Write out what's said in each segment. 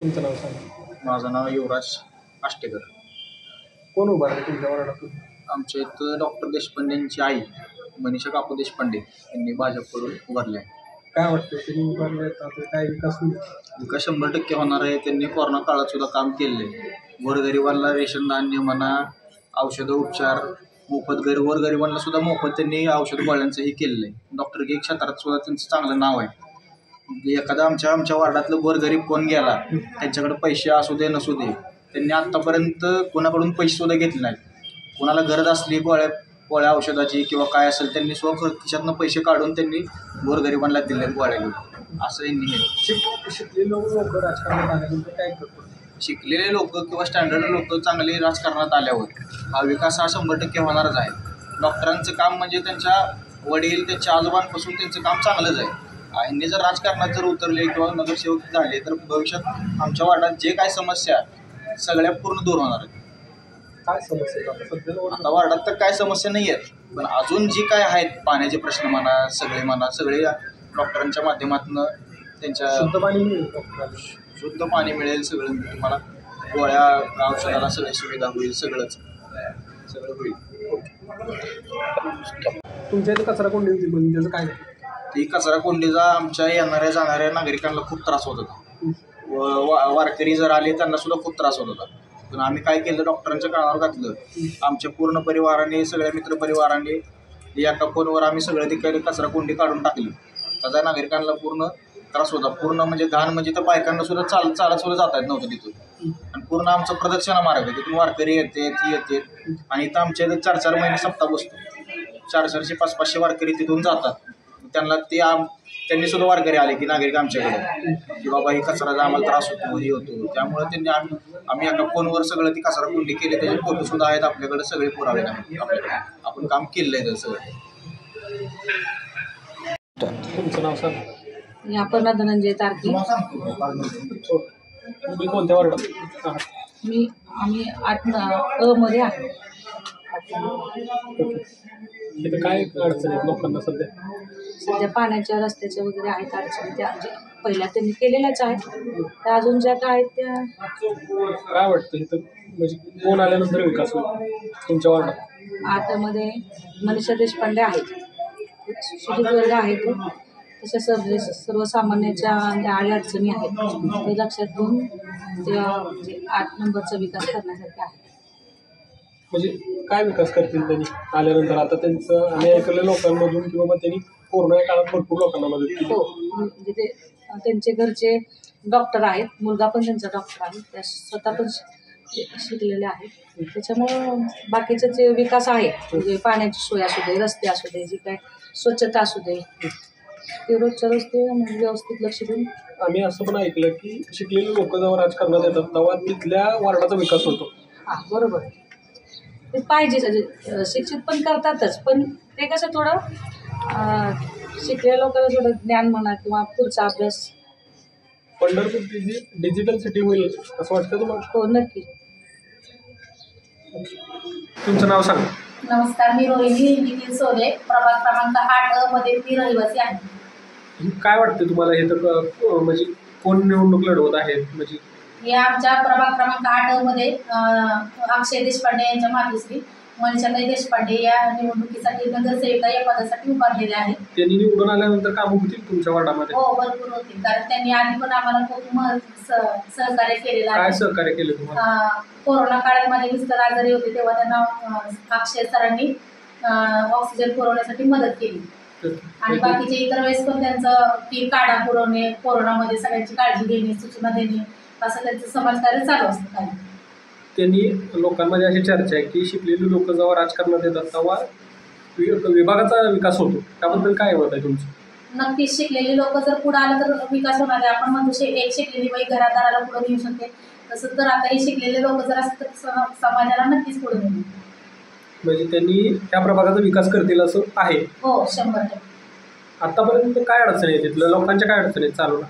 तुमचं नाव सांगा. माझं नाव युवराज आष्टेकर. कोण उभा आहे तुमच्या वार्डातून? आमच्या इथं डॉक्टर देशपांडेंची आई मनीषा काकू देशपांडे यांनी भाजपकडून उभारले आहे. काय वाटतं त्यांनी उभारले तर काय विकास होईल? विकास 100% होणार आहे. त्यांनी कोरोना काळात सुद्धा काम केले. गोरगरिबांना रेशन धान्य म्हणा, औषधं उपचार मोफत, गोरगरिबांना सुद्धा मोफत त्यांनी औषध गोळ्यांचंही केलेलं आहे. डॉक्टर के क्षेत्रात सुद्धा त्यांचं चांगलं नाव आहे. एखादा आमच्या वार्डातलं गोरगरीब कोण गेला, त्यांच्याकडे पैसे असू दे नसू दे, त्यांनी आत्तापर्यंत कोणाकडून पैसे सुद्धा घेतले नाहीत. कोणाला गरज असली गोळ्या औषधाची किंवा काय असेल, त्यांनी खिशातनं पैसे काढून त्यांनी गोरगरिबांना दिले गोळ्या घेऊन. असं यांनी शिकलेले लोक राजकारणात आल्यानंतर काय करतो? शिकलेले लोक किंवा स्टँडर्ड लोक चांगले राजकारणात आल्यावर हा विकास हा 100% होणारच आहे. डॉक्टरांचं काम म्हणजे त्यांच्या वडील त्यांच्या आजोबांपासून त्यांचं काम चांगलंच आहे. यांनी जर राजकारणात जर उतरले किंवा नगरसेवक झाले तर भविष्यात आमच्या वार्डात जे काय समस्या सगळ्या पूर्ण दूर होणार आहेत. काय समस्या आता वार्डात तर काय समस्या नाही आहेत, पण अजून जी काय आहेत पाण्याचे प्रश्न म्हणा सगळे डॉक्टरांच्या माध्यमातून त्यांच्या शुद्ध पाणी मिळेल. सगळं तुम्हाला गोळ्या औषधाला सगळी सुविधा होईल. सगळं होईल. तुमच्या इथे कचरा कोंडी होती पण त्याचं काय? ती कचरा कोंडीचा आमच्या येणाऱ्या जाणाऱ्या नागरिकांना खूप त्रास होत होता. वारकरी जर आले त्यांना सुद्धा खूप त्रास होत होता. पण आम्ही काय केलं, डॉक्टरांच्या कानावर घातलं. आमच्या पूर्ण परिवाराने, सगळ्या मित्रपरिवाराने एका फोनवर आम्ही सगळं तिकडे कचरा कोंडी काढून टाकली. त्याचा नागरिकांना पूर्ण त्रास होता. पूर्ण म्हणजे घाण म्हणजे तर बायकांना सुद्धा चालत सुद्धा जाता येत नव्हतं तिथून. आणि पूर्ण आमचं प्रदक्षिणा मार्ग आहे. तिथून वारकरी येते आणि इथं आमच्या इथं 4-4 महिने सप्ताह बसतो. 400-400, 500-500 वारकरी तिथून जातात. त्यांना त्यांनी सुद्धा वारकरी आले की नागरिक आमच्याकडे की बाबा ही कचराचा आम्हाला त्रास होतो, हे होतो. त्यामुळे त्यांनी आम्ही एका फोनवर सगळं ती कचरा कोंडी केली. त्याचे फोटो सुद्धा आहेत आपल्याकडे, सगळे पुरावे आहेत आपल्याकडे. आपण काम केलेलं आहे सगळं. तुमचं नाव सांगा. मी अपर्णा धनंजय तारकी. तुम्ही कोणत्या वार्डात? आम्ही 8 मध्ये आहे. इथं काय अडचण आहेत लोकांना सध्या पाण्याच्या रस्त्याच्या वगैरे आहेत अडचणी. त्या पहिल्या त्यांनी केलेल्याच आहेत, त्या अजून ज्या काय आहेत त्या. काय वाटतं इथं म्हणजे कोण आल्यानंतर विकास होईल तुमच्या वार्डात? 8 मध्ये मनीषा देशपांडे आहेत, सुजित वर्ग आहेत. तशा सर्वसामान्याच्या अडचणी आहेत ते लक्षात घेऊन ते 8 नंबरचा विकास करण्यासारखा आहे. म्हणजे काय विकास करतील त्यांनी आल्यानंतर? आता त्यांचं आम्ही ऐकलेल्या लोकांमधून किंवा मग त्यांनी कोरोना काळात भरपूर लोकांना मदत केली. हो, म्हणजे ते त्यांचे घरचे डॉक्टर आहेत, मुलगा पण त्यांचा डॉक्टर आहे, त्या स्वतः पण शिकलेले आहेत. त्याच्यामुळं बाकीचे जे विकास आहे म्हणजे पाण्याची सोय असू दे, रस्ते असू दे, जी काय स्वच्छता असू दे, ते रोजच्या रोज ते व्यवस्थित लक्ष देऊन. आम्ही असं पण ऐकलं की शिकलेले लोक जेव्हा राजकारणात येतात तेव्हा तिथल्या वार्डाचा विकास होतो. हां, बरोबर. ते पाहिजे, शिक्षित पण करतातच, पण ते कसं थोडं शिकलेल्या लोकांना थोडं ज्ञान म्हणा किंवा पुढचा अभ्यास. पंढरपूर डिजिटल सिटी होईल असं वाटतं तुम्हाला? हो, नक्की. तुमचं नाव सांगा. नमस्कार, मी रोहिणी निखिल सोले, प्रभाग क्रमांक 8 मध्ये मी रहिवासी आहे. काय वाटतं तुम्हाला हे तर म्हणजे कोण निवडणूक लढवत आहेत? म्हणजे हे आमच्या प्रभाग क्रमांक 8 मध्ये अक्षय देशपांडे यांच्या मातोश्री मनीषाताई देशपांडे या निवडणुकीसाठी नगरसेविका या पदासाठी उभारलेले आहेत. त्यांनी निवडून आल्यानंतर कामं होतील तुमच्या वार्डामध्ये? हो, भरपूर होतील, कारण त्यांनी आधी पण आम्हाला खूप सहकार्य केलेलं आहे. काय सहकार्य केलं तुम्हाला? कोरोना काळात माझे मिस्टर आजारी होते तेव्हा त्यांना अक्षय सरांनी ऑक्सिजन पुरवण्यासाठी मदत केली. आणि बाकीचे इतर वेळेस पण त्यांचं की काढा पुरवणे, कोरोनामध्ये सगळ्यांची काळजी घेणे, सूचना देणे, असं त्यांचं समाजकार्य चालू असतं. त्यांनी लोकांमध्ये अशी चर्चा आहे की शिकलेली लोक जेव्हा राजकारणात येतात तेव्हा विभागाचा विकास होतो. त्याबद्दल काय मत आहे तुमचं? नक्कीच, शिकलेली लोक जर पुढे आलं तर विकास होणार आहे. आपण म्हणतो एक शिकलेली बाई घरादाराला पुढे नेऊ शकते, तसंच तर आता हे शिकलेले लोक जर असतात तर समाजाला नक्कीच पुढे नेऊ. म्हणजे त्यांनी त्या प्रभागाचा विकास करतील असं आहे? हो, 100%. आतापर्यंत काय अडचण आहे तिथलं? लोकांच्या काय अडचणी आहेत चालू?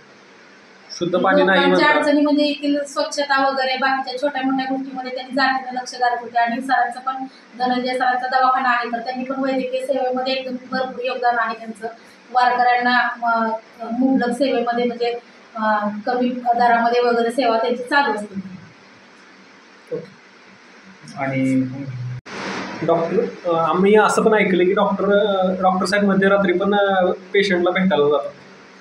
शुद्ध पाणी नाही लोकांच्या अडचणी म्हणजे येथील स्वच्छता वगैरे बाकीच्या छोट्या मोठ्या गोष्टीमध्ये त्यांनी जातीनं लक्ष घालत होते. आणि सरांचं पण, धनंजय सरांचा दवाखाना आहे तर त्यांनी पण वैद्यकीय सेवेमध्ये एकदम भरपूर योगदान आहे त्यांचं. वारकऱ्यांना मुबलक सेवेमध्ये म्हणजे कमी दरामध्ये वगैरे सेवा त्यांची चालू असते. आणि डॉक्टर आम्ही असं पण ऐकलं की डॉक्टर साहेब मध्यरात्री पण पेशंटला भेटायला जातात.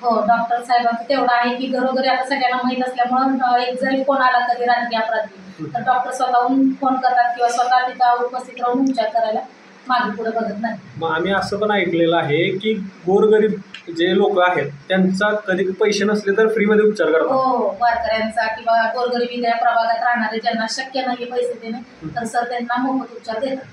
हो, डॉक्टर साहेबांचं तेवढं आहे की घरोघरी आता सगळ्यांना माहीत असल्यामुळं एक जरी फोन आला कधी रात्री अपरात्री तर डॉक्टर स्वतःहून फोन करतात किंवा स्वतः तिथं उपस्थित राहून उपचार करायला मागे पुढे बघत नाही. मग आम्ही असं पण ऐकलेलं आहे की गोरगरीब जे लोक आहेत त्यांचा कधी पैसे नसले तर फ्रीमध्ये उपचार हो करतात. हो, वारकऱ्यांचा किंवा गोरगरिबी त्या प्रभागात राहणारे ज्यांना शक्य नाही पैसे देणे तर सर त्यांना मोफत उपचार देतात.